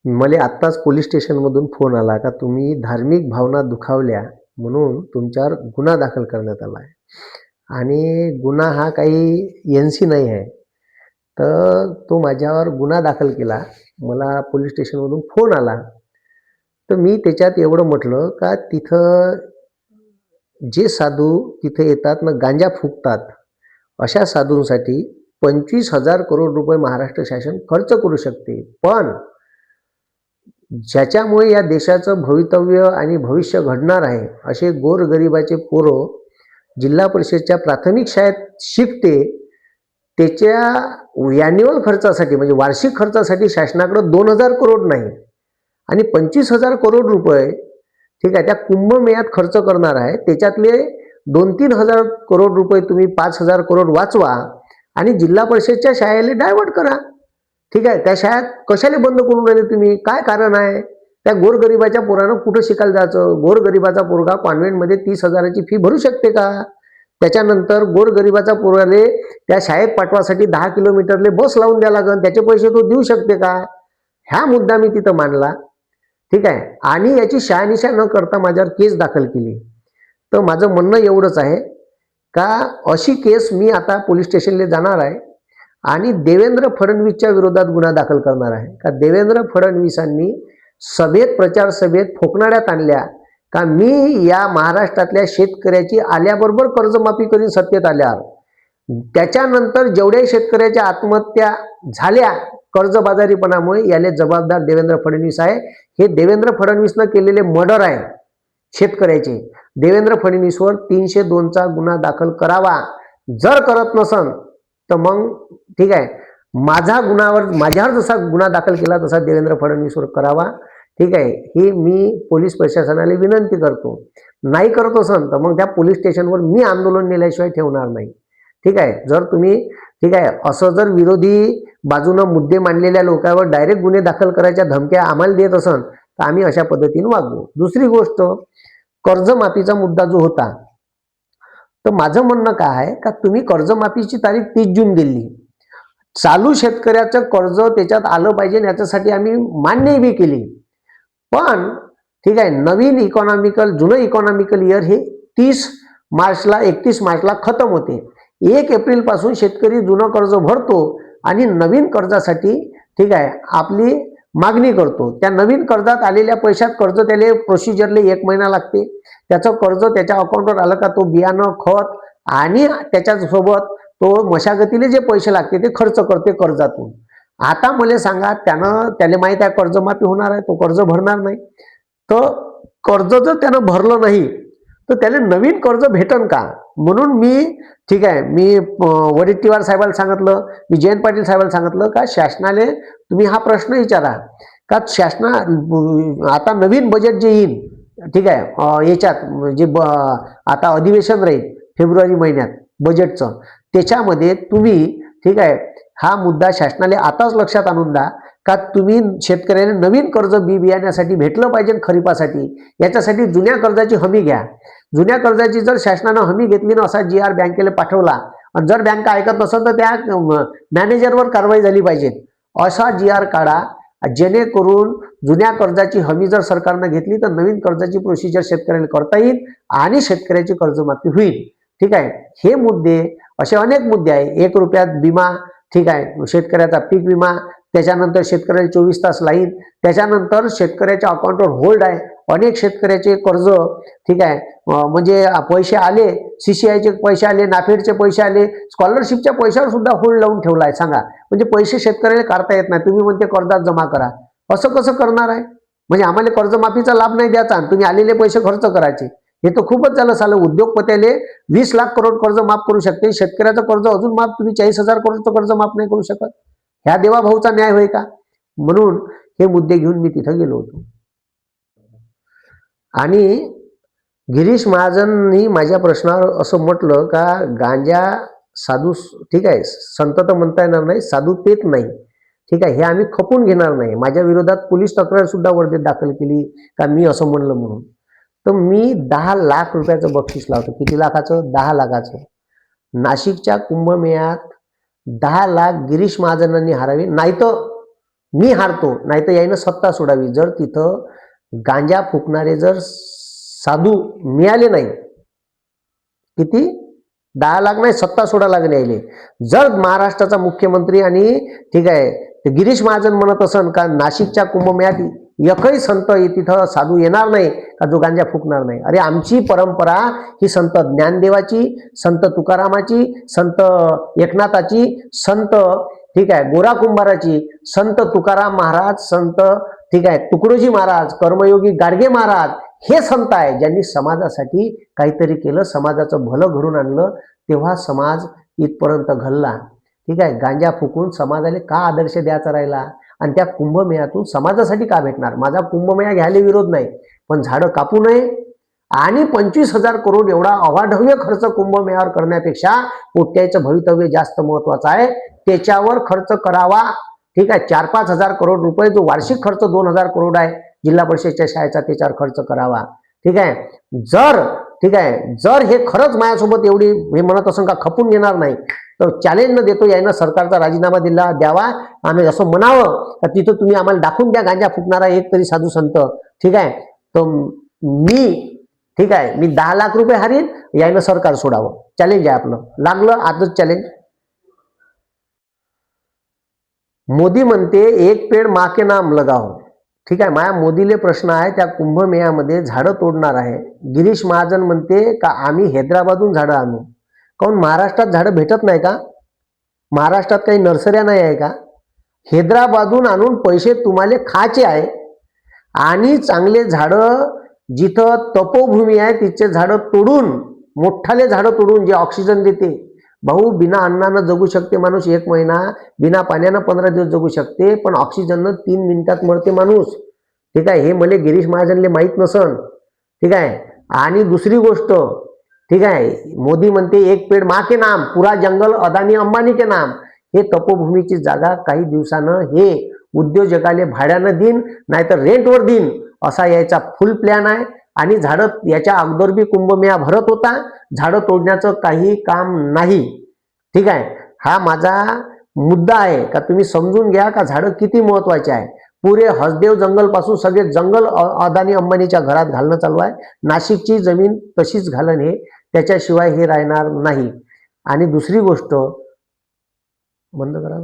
मला आत्ताच police स्टेशनमधून phone आला का तुम्ही धार्मिक भावना दुखावल्या म्हणून तुमच्यावर गुन्हा दाखल करण्यात आला आहे. आणि गुन्हा हा काही एन-सी नाही आहे. तर तो माझ्यावर गुन्हा दाखल केला. मला पोलीस स्टेशनमधून फोन आला. तर मी त्याच्यात एवढं म्हटलं का तिथं जे साधू तिथे येतात ना गांजा फुकतात, अशा साधूंसाठी 25,000 करोड रुपये महाराष्ट्र शासन खर्च करू शकते. पण ज्याच्यामुळे या देशाचं भवितव्य आणि भविष्य घडणार आहे, असे गोरगरिबाचे पोरं जिल्हा परिषदच्या प्राथमिक शाळेत शिकते, त्याच्या ॲन्युअल खर्चासाठी म्हणजे वार्षिक खर्चासाठी शासनाकडे 2,000 करोड नाही आणि 25,000 करोड रुपये ठीक आहे त्या कुंभमेळ्यात खर्च करणार आहे. त्याच्यातले 2-3 हजार करोड रुपये तुम्ही 5,000 करोड वाचवा आणि जिल्हा परिषदच्या शाळेला डायव्हर्ट करा. ठीक आहे, त्या शाळेत कशाला बंद करून राहिले तुम्ही? काय कारण आहे? त्या गोरगरिबाच्या पोरानं कुठं शिकायला जायचं? गोरगरिबाचा पोरगा कॉन्व्हेंटमध्ये 30,000ची फी भरू शकते का? त्याच्यानंतर गोरगरिबाचा पोराले त्या शाळेत पाठवासाठी 10 किलोमीटरले बस लावून द्या लागन, त्याचे पैसे तो देऊ शकते का? हा मुद्दा मी तिथं मांडला. ठीक आहे, आणि याची शहानिशा न करता माझ्यावर केस दाखल केली. तर माझं म्हणणं एवढंच आहे का अशी केस मी आता पोलीस स्टेशनला जाणार आहे आणि देवेंद्र फडणवीसच्या विरोधात गुन्हा दाखल करणार आहे. का देवेंद्र फडणवीसांनी सभेत प्रचार सभेत फोकणाऱ्यात आणल्या का मी या महाराष्ट्रातल्या शेतकऱ्याची आल्याबरोबर कर्जमाफी करीन सत्तेत आल्यावर. त्याच्यानंतर जेवढ्या शेतकऱ्याच्या आत्महत्या झाल्या कर्जबाजारीपणामुळे याले जबाबदार देवेंद्र फडणवीस आहे. हे देवेंद्र फडणवीसनं केलेले मर्डर आहे शेतकऱ्याचे. देवेंद्र फडणवीसवर 302चा गुन्हा दाखल करावा. जर करत नसन तर मग ठीक आहे, माझ्यावर जसा गुन्हा दाखल केला तसा देवेंद्र फडणवीसवर करावा. ठीक आहे, ही मी पोलीस प्रशासनाला विनंती करतो. नाही करत असन तर मग त्या पोलीस स्टेशनवर मी आंदोलन नेल्याशिवाय ठेवणार नाही. ठीक आहे, जर तुम्ही ठीक आहे असं जर विरोधी बाजूनं मुद्दे मांडलेल्या लोकांवर डायरेक्ट गुन्हे दाखल करायच्या धमक्या आम्हाला देत असन तर आम्ही अशा पद्धतीने वागू. दुसरी गोष्ट, कर्जमाफीचा मुद्दा जो होता, तर माझं म्हणणं काय आहे का तुम्ही कर्जमाफीची तारीख 30 जून दिली. चालू शेतकऱ्याचं कर्ज त्याच्यात आलं पाहिजे याच्यासाठी आम्ही मान्य बी केली. पण ठीक आहे, नवीन जुनं इकॉनॉमिकल इयर हे 31 मार्चला खतम होते. 1 एप्रिल पासून शेतकरी जुनं कर्ज भरतो आणि नवीन कर्जासाठी ठीक आहे आपली मागणी करतो. त्या नवीन कर्जात आलेल्या पैशात कर्ज त्याला प्रोसिजरले 1 महिना लागते. त्याचं कर्ज त्याच्या अकाउंटवर आलं का तो बियाणं खत आणि त्याच्यासोबत तो मशागतीले जे पैसे लागते ते खर्च करते कर्जातून. आता मला सांगा त्याला माहित आहे कर्जमाफी होणार आहे, तो कर्ज भरणार नाही. तर कर्ज जर त्यानं भरलं नाही तर त्याला नवीन कर्ज भेटन का? म्हणून मी ठीक आहे मी वडेट्टीवार साहेबांना सांगितलं, मी जयंत पाटील साहेबांना सांगितलं का शासनाने तुम्ही हा प्रश्न विचारा का आता नवीन बजेट जे येईल ठीक आहे याच्यात जे आता अधिवेशन राहील फेब्रुवारी महिन्यात बजेटचं, त्याच्यामध्ये तुम्ही ठीक आहे हा मुद्दा शासनाने आताच लक्षात आणून द्या का तुम्ही शेतकऱ्याने नवीन कर्ज बियाण्यासाठी भेटलं पाहिजे खरीपासाठी. याच्यासाठी जुन्या कर्जाची हमी घ्या. जुन्या कर्जाची जर शासनानं हमी घेतली ना असा GR बँकेला पाठवला आणि जर बँक ऐकत नसेल तर त्या मॅनेजरवर कारवाई झाली पाहिजे. असा GR काढा जेणेकरून जुन्या कर्जाची हमी जर सरकारनं घेतली तर नवीन कर्जाची प्रोसिजर शेतकऱ्याला करता येईल आणि शेतकऱ्याची कर्जमाफी होईल. ठीक आहे, हे मुद्दे असे अनेक मुद्दे आहे. 1 रुपयात विमा ठीक आहे, शेतकऱ्याचा पीक विमा, त्याच्यानंतर शेतकऱ्याला 24 तास लाईन, त्याच्यानंतर शेतकऱ्याच्या अकाउंटवर होल्ड आहे. अनेक शेतकऱ्याचे कर्ज ठीक आहे म्हणजे पैसे आले, CCIचे पैसे आले, नाफेडचे पैसे आले, स्कॉलरशिपच्या पैशावर सुद्धा होल्ड लावून ठेवला आहे. सांगा, म्हणजे पैसे शेतकऱ्याला काढता येत नाही. तुम्ही म्हणते कर्जात जमा करा, असं कसं करणार आहे? म्हणजे आम्हाला कर्जमाफीचा लाभ नाही द्यायचा आणि तुम्ही आलेले पैसे खर्च करायचे. हे तर खूपच झालं. सालं उद्योगपत्याले 20 लाख करोड कर्ज माफ करू शकते, शेतकऱ्याचं कर्ज अजून माफ तुम्ही 40,000 करोडचं कर्ज माफ नाही करू शकत. ह्या देवाभाऊचा न्याय होय का? म्हणून हे मुद्दे घेऊन मी तिथं गेलो होतो. आणि गिरीश महाजननी माझ्या प्रश्नावर असं म्हटलं का गांजा साधू ठीक आहे संत तर म्हणता येणार नाही, साधू पेत नाही. ठीक आहे, हे आम्ही खपून घेणार नाही. माझ्या विरोधात पोलीस तक्रार सुद्धा वर्धेत दाखल केली का मी असं म्हणलं म्हणून. तर मी 10 लाख रुपयाचं बक्षीस लावतो. किती लाखाचं? 10 लाखाचं. नाशिकच्या कुंभमेळ्यात 10 लाख गिरीश महाजनांनी हारावे, नाही तर मी हारतो, नाही तर यायनं सत्ता सोडावी. जर तिथं गांजा फुकणारे जर साधू मिळाले नाही, किती 10 लाख नाही, सत्ता सोडा लागेल यायले. जर महाराष्ट्राचा मुख्यमंत्री आणि ठीक आहे ते गिरीश महाजन म्हणत असन का नाशिकच्या कुंभमेळ्यात एकही संत तिथं साधू येणार नाही का जो गांजा फुकणार नाही. अरे आमची परंपरा ही संत ज्ञानदेवाची, संत तुकारामाची, संत एकनाथाची, संत ठीक आहे गोरा कुंभाराची, संत तुकाराम महाराज, संत ठीक आहे तुकडोजी महाराज, कर्मयोगी गाडगे महाराज हे संत आहे ज्यांनी समाजासाठी काहीतरी केलं, समाजाचं भलं घडून आणलं. तेव्हा समाज इथपर्यंत घडला. ठीक आहे, गांजा फुकून समाजाला का आदर्श द्यायचा राहिला आणि त्या कुंभमेळ्यातून समाजासाठी का भेटणार. माझा कुंभमेळा घ्यायला विरोध नाही, पण झाडं कापू नये आणि 25,000 करोड एवढा अवाढव्य खर्च कुंभमेळ्यावर करण्यापेक्षा पोट्याचं भवितव्य जास्त महत्वाचं आहे, त्याच्यावर खर्च करावा. ठीक आहे, 4-5 हजार करोड रुपये जो वार्षिक खर्च 2,000 करोड आहे जिल्हा परिषदच्या शाळेचा त्याच्यावर खर्च करावा. ठीक आहे, जर हे खरंच माझ्यासोबत एवढी हे म्हणत असून का खपून घेणार नाही तर चॅलेंज न देतो यानं सरकारचा राजीनामा द्यावा. आम्ही असं म्हणावं तर तिथं तुम्ही आम्हाला दाखवून द्या गांजा फुकणारा एक तरी साधू संत. ठीक आहे, तर मी 10 लाख रुपये हारीन, यानं सरकार सोडावं. चॅलेंज आहे आपलं, लागलं आजच चॅलेंज. मोदी म्हणते एक पेड़ माँ के नाम लगाओ. ठीक आहे, माझ्या मोदीले प्रश्न आहे, त्या कुंभमेळ्यामध्ये झाडं तोडणार आहे. गिरीश महाजन म्हणते का आम्ही हैदराबादहून झाडं आणू. काऊन महाराष्ट्रात झाडं भेटत नाही का? महाराष्ट्रात काही नर्सऱ्या नाही आहे का? हैदराबादहून आणून पैसे तुम्हाला खायचे आहे आणि चांगले झाडं जिथं तपोभूमी आहे तिचे झाडं तोडून, मोठाले झाडं तोडून जे ऑक्सिजन देते. भाऊ, बिना अन्नानं जगू शकते माणूस 1 महिना, बिना पाण्यानं 15 दिवस जगू शकते, पण ऑक्सिजननं 3 मिनिटात मरते माणूस. ठीक आहे, हे मला गिरीश महाजनले माहीत नसन. ठीक आहे, आणि दुसरी गोष्ट, ठीक आहे, मोदी म्हणते एक पेड़ माँ के नाम, पुरा जंगल अदानी अंबानी के नाम. हे तपोभूमीची जागा काही दिवसानं हे उद्योजकाले भाड्यानं देईन, नाहीतर रेंटवर देईन, असा यायचा फुल प्लॅन आहे. आणि झाडं याच्या अगोदर बी कुंभमेळा भरत होता, झाडं तोडण्याचं काही काम नाही. ठीक आहे, हा माझा मुद्दा आहे का तुम्ही समजून घ्या का झाडं किती महत्वाचे आहे. पुरे हसदेव जंगल पासून सगळे जंगल अदानी अंबानीच्या घरात घालणं चालू आहे. नाशिकची जमीन तशीच घालन, हे त्याच्याशिवाय हे राहणार नाही. आणि दुसरी गोष्ट बंद करा.